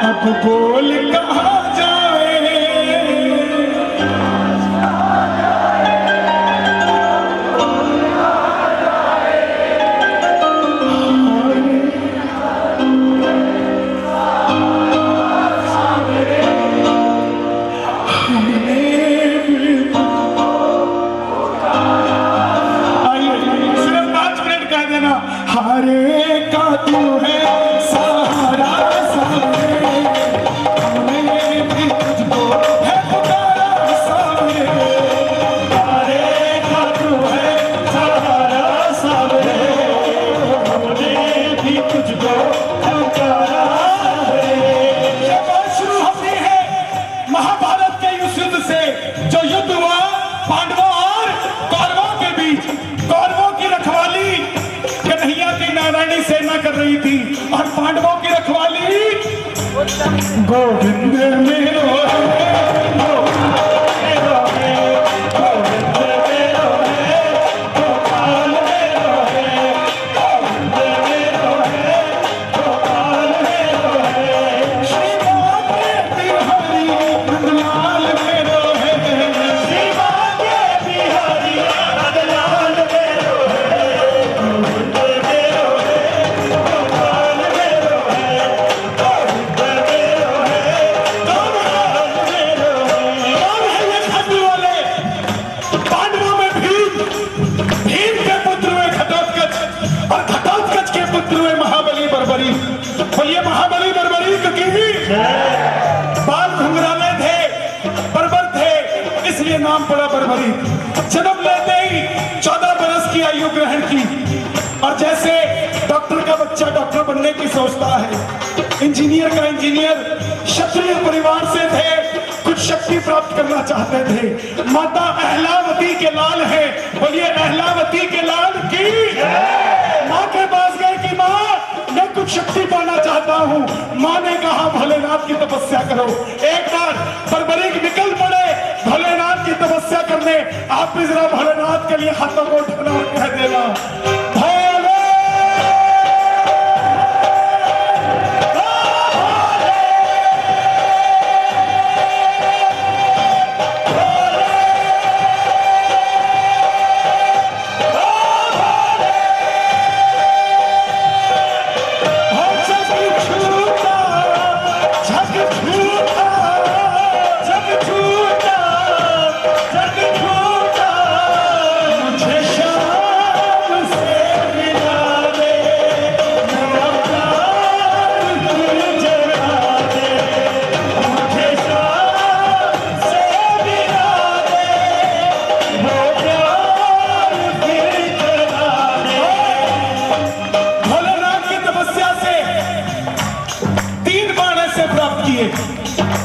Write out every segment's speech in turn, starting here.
अब बोल कहाँ जाए, सिर्फ 5 मिनट कह देना, हारे का तू है सहारा सामने, हमें भी तुझको है पुकारा सामने, हारे का तू है सहारा सामने, हमें भी तुझको पुकारा सामने। ये बात शुरू होती है महाभारत के उस युद्ध से, जो युद्ध हुआ पांडवों और कौरवों के बीच। कौरवों की रखवाली कन्हैया की नारायणी सेना कर रही थी और पांडवों की रखवाली गोविंद मेरो है, गोविंद मेरो है, गोविंद मेरो है, गोपाल मेरो है, गोविंद मेरो है, गोपाल मेरो है, श्री भाग्य बिहारी नंदलाल मेरो है, श्री भाग्य बिहारी नंदलाल मेरो है, गोविंद मेरो है, गोपाल मेरो है, गोविंद मेरो है, गोपाल मेरो है। कौन है ये खाने वाले? पांडवों में भीम, भीम के पुत्र हुए घटोत्कच और घटोत्कच के पुत्र हुए महाबली बर्बरी। बोलिए महाबली बर्बरी की बाल घुंघराले थे, बर्बर थे, इसलिए नाम पड़ा बर्बरी। जन्म लेते ही 14 बरस की आयु ग्रहण की और जैसे डॉक्टर का बच्चा डॉक्टर बनने की सोचता है, इंजीनियर का इंजीनियर, क्षत्रिय परिवार से थे, कुछ शक्ति प्राप्त करना चाहते थे। माता अहलावती के लाल है, बोलिए अहलावती के लाल की। माँ के पास गए कि माँ मैं कुछ शक्ति पाना चाहता हूँ। माँ ने कहा भोलेनाथ की तपस्या करो। एक बार बर्बरीक निकल पड़े भोलेनाथ की तपस्या करने। आप भी जरा भोलेनाथ के लिए हाथों को उठाना और कह देना, भोले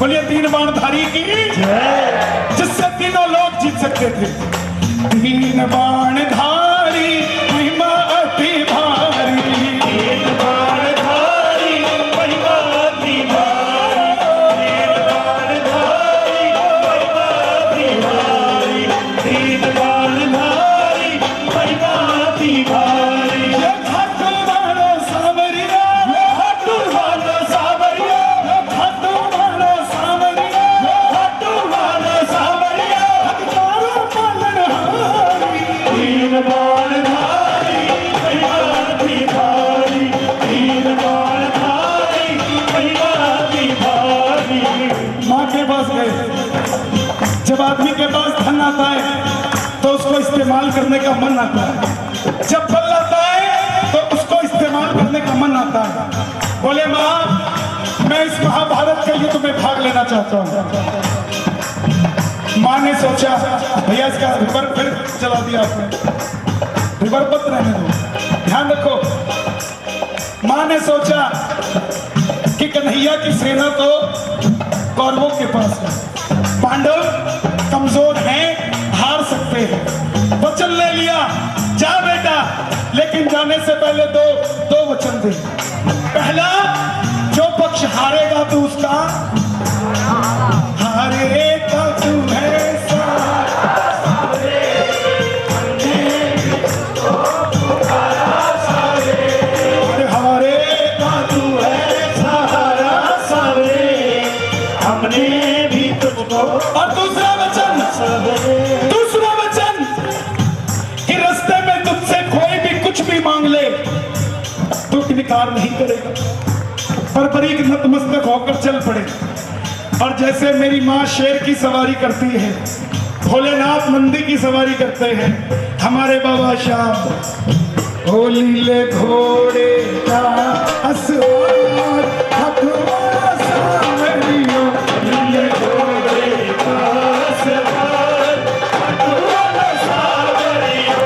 बोलिए 3 बाणधारी की, जिससे तीनों लोग जीत सकते थे। 3 बाणधारी महिमा अति भारी, 3 बाणधारी महिमा अति भारी, 3 बाणधारी महिमा अति भारी, 3 बाणधारी महिमा अति भारी। ये खाटू वालो सावरिया, ये खाटू वालो सावरिया, ये खाटू वालो सावरिया, ये खाटू वालो सावरिया, हकदारों पालनहारी। 3 बाणधारी महिमा अति भारी, 3 बाणधारी महिमा अति भारी। माँ के पास गए। जब आदमी के पास धन आता है तो उसको इस्तेमाल करने का मन आता है, जब बल आता है तो उसको इस्तेमाल करने का मन आता है। बोले माँ मैं इस महाभारत के युद्ध में भाग लेना चाहता हूँ। माँ ने सोचा भैया इसका रिवर फिर चला दिया आपने, रिवर मत रहने दो, ध्यान रखो। माँ ने सोचा कि कन्हैया की सेना तो कौरवों के पास है, पांडव कमजोर हैं, हार सकते हैं। वचन ले लिया, जा बेटा, लेकिन जाने से पहले दो वचन दे। पहला, जो पक्ष हारेगा तो उसका हारेगा तू है हारेगा तू है सहारा सारे। बर्बरीक नतमस्तक होकर चल पड़े। और जैसे मेरी माँ शेर की सवारी करती है, भोलेनाथ नंदी की सवारी करते हैं, हमारे बाबा श्याम ओ नीले घोड़े का असवार हथवा सावरियो, नीले घोड़े का असवार हथवा सावरियो,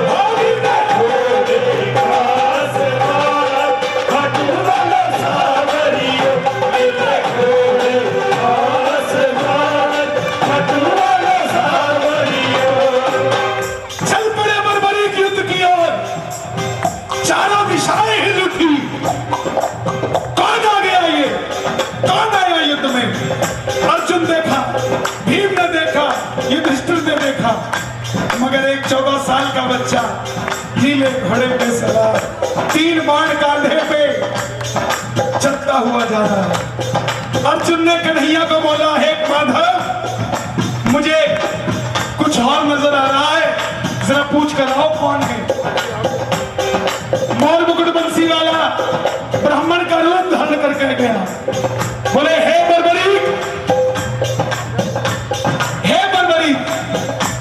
नीले घोड़े का असवार हथवा सावरियो, नीले घोड़े का असवार हथवा सावरियो। चल पड़े बर्बरीक युद्ध की ओर, चारों दिशाएं हिल उठी। कौन आ गया ये, कौन आया युद्ध में? अर्जुन देखा, भीम ने देखा, युधिष्ठिर ने देखा, मगर एक 14 साल का बच्चा नीले घोड़े पे सवार, 3 बाण कांधे पे चलता हुआ जा रहा है। अर्जुन ने कन्हैया को बोला, हे माधव, मुझे कुछ और नजर आ रहा है, जरा पूछ कर आओ कौन है। मोर मुकुट बंसी वाला ब्राह्मण का रूप धारण करके गया, बोले हे बर्बरीक, हे बर्बरीक,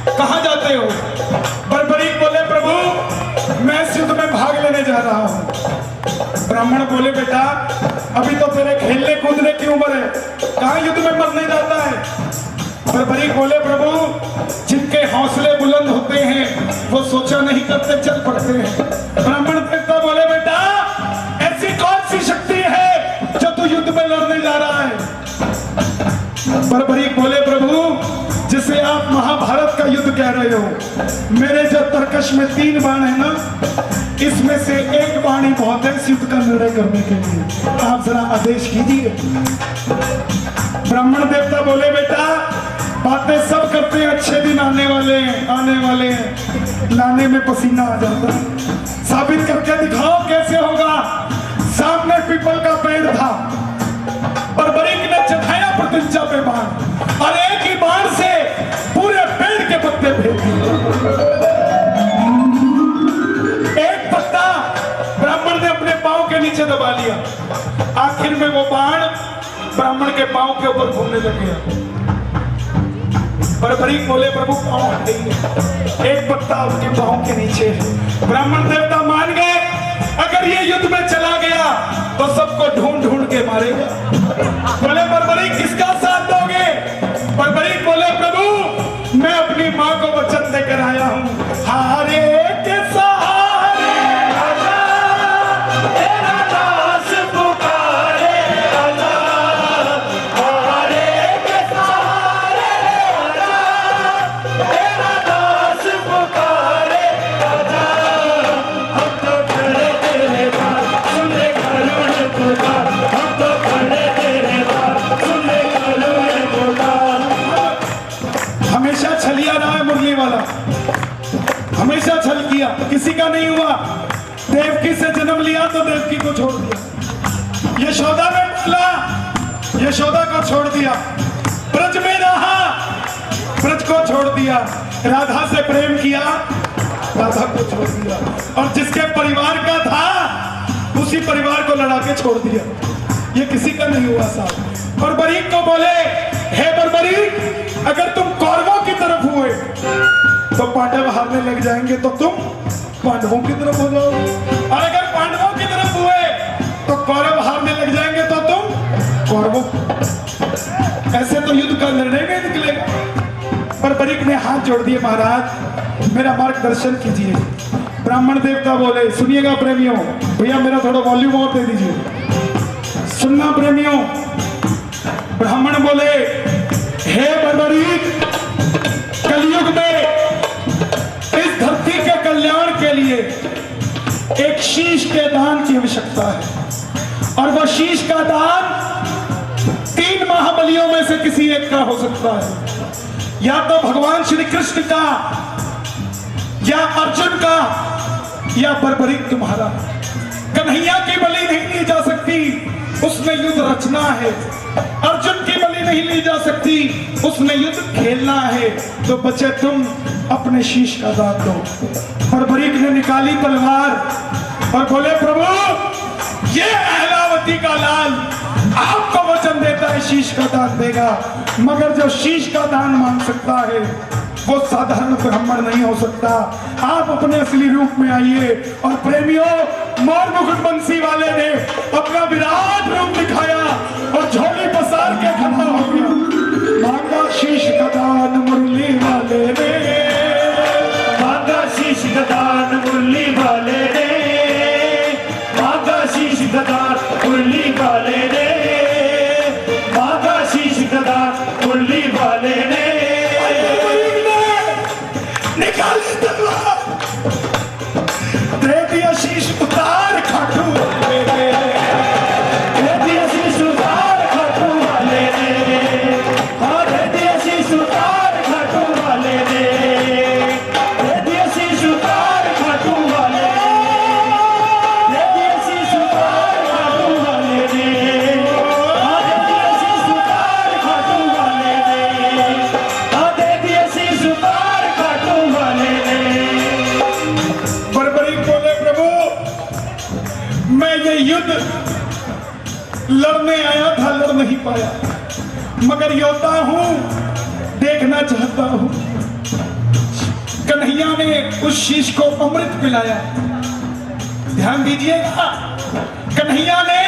कहां जाते हो? बर्बरीक बोले, प्रभु मैं इस युद्ध में भाग लेने जा रहा हूं। ब्राह्मण बोले, बेटा अभी तो तेरे खेलने कूदने की उम्र है, कहां युद्ध में मरने जाता है? बर्बरीक बोले, प्रभु जिनके हौसले बुलंद होते हैं वो सोचा नहीं करते, चल पड़ते हैं। ब्राह्मण देवता बोले, बेटा ऐसी कौन सी शक्ति है जो तू युद्ध में लड़ने जा रहा है? बर्बरीक बोले, प्रभु जिसे आप महाभारत का युद्ध कह रहे हो, मेरे जो तरकश में 3 बाण है ना, इसमें से एक बाण ही बहुत है इस युद्ध का निर्णय करने के लिए, आप जरा आदेश कीजिए। ब्राह्मण देवता बोले, बेटा बातें सब करते हैं, अच्छे दिन आने वाले हैं, लाने में पसीना आ जाता है, साबित करके दिखाओ कैसे होगा। सामने पीपल का पेड़ था, बर्बरीक ने चढ़ाया प्रतिज्ञा पे बाण, और एक ही बाण से पूरे पेड़ के पत्ते फेंक दिए। एक पत्ता ब्राह्मण ने अपने पांव के नीचे दबा लिया, आखिर में वो बाण ब्राह्मण के पांव के ऊपर घूमने लग गया। बर्बरीक बोले, प्रभु पांव हटाइए, एक पत्ता उनके पांव के नीचे है। ब्राह्मण देवता मान गए, अगर ये युद्ध में चला गया तो सबको ढूंढ ढूंढ के मारेगा। बोले, बर्बरीक किसका साथ दोगे? बर्बरीक बोले, प्रभु मैं अपनी माँ को वचन देकर आया हूँ, हारे के सहारे आजा, तेरा दास पुकारे आजा, हारे के सहारे आजा, तेरा दास पुकारे आजा, हम तो खड़े तेरे पास, सुन ले करुण पुकार, हम तो खड़े तेरे पास, सुन ले करुण पुकार। हमेशा छलिया रहा है मुरली वाला, हमेशा छल किया, किसी का नहीं हुआ। देवकी से जन्म लिया तो देवकी को छोड़ दिया, यशोदा ने बोला, यशोदा को छोड़ दिया, ब्रज में रहा, ब्रज को छोड़ दिया, राधा से प्रेम किया, राधा को छोड़ दिया, और जिसके परिवार का था उसी परिवार को लड़ा के छोड़ दिया। ये किसी का नहीं हुआ साहब। बर्बरीक को बोले, हे बर्बरीक अगर तुम कौरवों की तरफ हुए तो पांडव हारने लग जाएंगे, तो तुम पांडवों की तरफ हो जाओगे, और अगर पांडवों की तरफ हुए तो कौरव हारने लग जाएंगे, तो तुम कौरवों। ऐसे तो युद्ध का निर्णय नहीं निकलेगा। बर्बरीक ने हाथ जोड़ दिए, महाराज मेरा मार्गदर्शन कीजिए। ब्राह्मण देवता बोले, सुनिएगा प्रेमियों, भैया मेरा थोड़ा वॉल्यूम और दे दीजिए, सुनना प्रेमियों। ब्राह्मण बोले, हे बर्बरीक कलयुग में इस धरती के कल्याण के लिए एक शीश के दान की आवश्यकता है, और वह शीश का दान 3 महाबलियों में से किसी एक का हो सकता है, या तो भगवान श्री कृष्ण का, या अर्जुन का, या बर्बरीक तुम्हारा। कन्हैया की बलि नहीं ली जा सकती, उसने युद्ध रचना है। अर्जुन की बलि नहीं ली जा सकती, उसने युद्ध खेलना है। तो बचे तुम अपने शीश का दान दो। बर्बरीक ने निकाली तलवार और बोले, प्रभु ये अहलावती का लाल शीश का दान देगा, मगर जो शीश का दान मांग सकता है वो साधारण ब्राह्मण नहीं हो सकता। आप अपने असली रूप में आइए। और प्रेमियों, मोर मुकुट बंसी वाले ने अपना विराट रूप दिखाया और झोली पसार के खड़ा हो गया। मांगा शीश का दान मुरली वाले ने, मांगा शीश का दान मुरली वाले ने, मांगा शीश का दान मुरली वाले ने, मांगा शीश का दान मुरली वाले ने। निकाली तलवार, दे दिया शीश उतार खाटू वाले ने, दे दिया शीश उतार खाटू वाले ने, हाँ दे दिया शीश उतार खाटू वाले ने, दे दिया शीश उतार खाटू वाले ने, दे दिया शीश उतार खाटू वाले ने, हाँ दे दिया शीश उतार खाटू वाले ने, हाँ दे दिया शीश उतार खाटू वाले ने। बरबरीक बोले, प्रभु मैं ये युद्ध लड़ने आया था, लड़ नहीं पाया, मगर योद्धा हूं, देखना चाहता हूं। कन्हैया ने उस शीश को अमृत पिलाया। ध्यान दीजिएगा, कन्हैया ने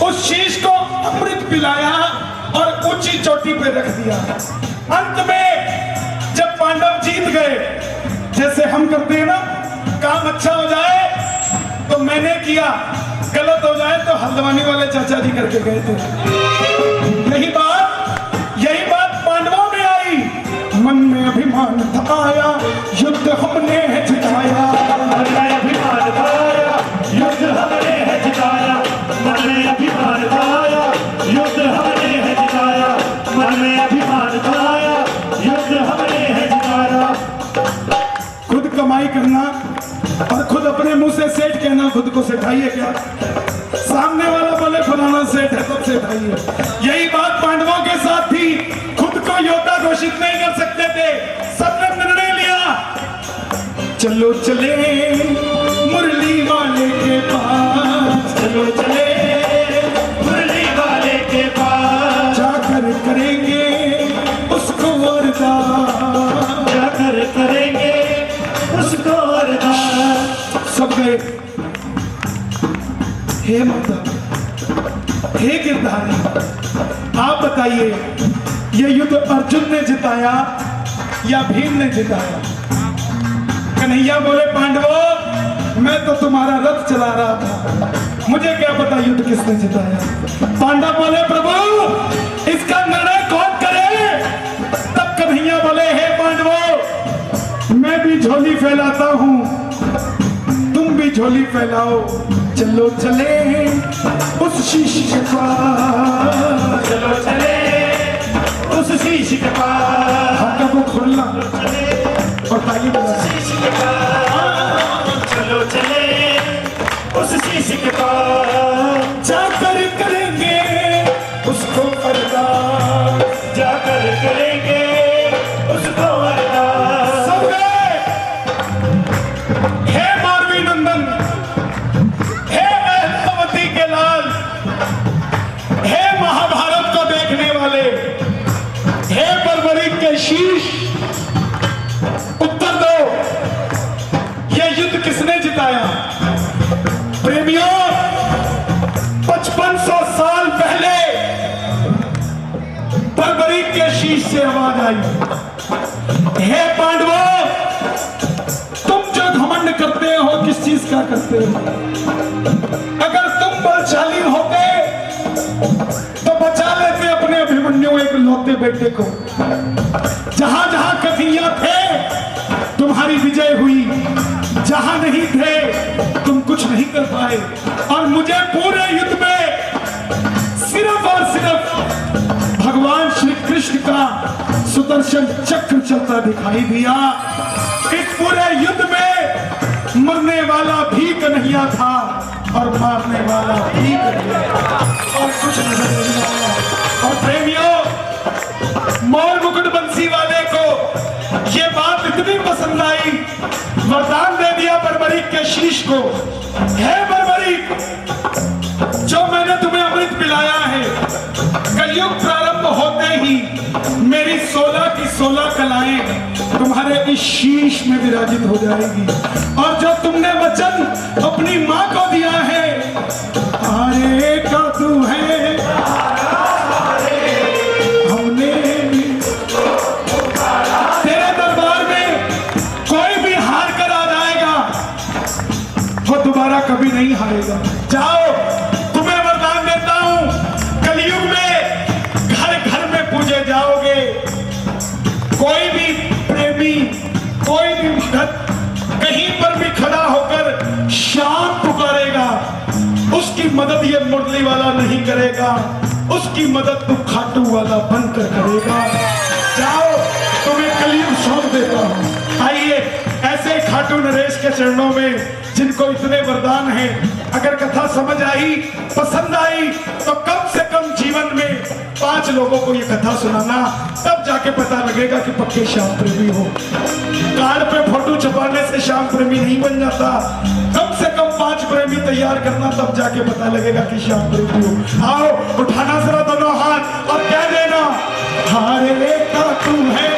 उस शीश को अमृत पिलाया और ऊंची चोटी पे रख दिया। अंत में जब पांडव जीत गए, जैसे हम करते हैं ना, काम अच्छा हो जाए तो मैंने किया, गलत हो जाए तो हल्द्वानी वाले चाचा जी करके गए थे। यही बात पांडवों में आई। मन में अभिमान था आया, युद्ध हमने है जिताया, मन में अभिमान था आया, युद्ध हमने है जिताया, मन में अभिमान था आया, युद्ध हमने है जिताया, मन में अभिमान था आया, युद्ध हमने है जिताया। खुद कमाई करना और खुद अपने मुंह से सेठ कहना, खुद को सेठाइए क्या? सामने वाला बोले फलाना सेठ है तब सेठाइए। यही बात पांडवों के साथ थी। खुद को योद्धा घोषित नहीं कर सकते थे। सबने निर्णय लिया, चलो चले मुरली वाले के पास, चलो चले मुरली वाले के पास, जाकर करेंगे उसको वरदान, जाकर करेंगे उसको वरदान। सब गए। हे माता, हे गिरधारी, आप बताइए ये युद्ध अर्जुन ने जिताया या भीम ने जिताया? कन्हैया बोले, पांडवों मैं तो तुम्हारा रथ चला रहा था, मुझे क्या पता युद्ध किसने जिताया। पांडव बोले, प्रभु इसका निर्णय कौन करे? तब कन्हैया बोले, हे पांडवों मैं भी झोली फैलाता हूं, तुम भी झोली फैलाओ, चलो चले उस शीश के पास, चलो चले उस शीश के पास, हाथों को खोलना और ताली बजाना। शीश के पास, चलो चले उस शीश के पास, जाकर करेंगे उसको वरदान, जाकर करेंगे उसको वरदान। सब गए। हे मारवी नंदन, हे अहलावती के लाल, हे महाभारत को देखने वाले, हे बर्बरीक के शीश, उत्तर दो, यह युद्ध किसने जिताया? प्रेमियों, 5500 साल पहले बर्बरीक के शीश से आवाज आई, हे पांडवों तुम जो घमंड करते हो किस चीज का करते हो? अगर तुम बलशाली होते तो बचा लेते अपने अभिमन्यु एक लौते बेटे को। जहां जहां कथियां थे तुम्हारी विजय हुई, जहां नहीं थे तुम कुछ नहीं कर पाए। और मुझे पूरे युद्ध में सिर्फ और सिर्फ भगवान श्री कृष्ण का सुदर्शन चक्र चलता दिखाई दिया। इस पूरे युद्ध में मरने वाला भी कन्हैया था और मारने वाला भी कन्हैया, और कुछ नजर नहीं आया। और प्रेमियों, मोर मुकुट बंसी वाले को ये बात इतनी पसंद आई, वरदान दे दिया बर्बरीक के शीश को, हे बर्बरीक जो मैंने तुम्हें अमृत पिलाया है, कलयुग प्रारंभ होते ही मेरी 16 की 16 कलाएं तुम्हारे इस शीश में विराजित हो जाएगी। और जो तुमने वचन अपनी मां को दिया है, हारे का तू है, हमने तेरे दरबार में कोई भी हार कर आ जाएगा, वो दोबारा कभी नहीं हारेगा। जाओ, तुम्हें वरदान देता हूं, कलयुग में घर घर में पूजे जाओगे। कोई भी प्रेमी, कोई भी भक्त कहीं पर भी खड़ा होकर शाम पुकारेगा, उसकी मदद ये मुरली वाला नहीं करेगा, उसकी मदद तू खाटू वाला बनकर करेगा। जाओ, तुम्हें कलयुग सौंप देता हूं। आइए, ऐसे खाटू नरेश के चरणों में जिनको इतने वरदान हैं, अगर कथा समझ आई, पसंद आई, तो कम से कम जीवन में 5 लोगों को ये कथा सुनाना, तब जाके पता लगेगा कि पक्के श्याम प्रेमी हो। कार्ड पे फोटो छपाने से श्याम प्रेमी नहीं बन जाता, कम से कम 5 प्रेमी तैयार करना, तब जाके पता लगेगा कि श्याम प्रेमी हो। आओ, उठाना जरा दोनों हाथ और कह देना, हारे का तू है,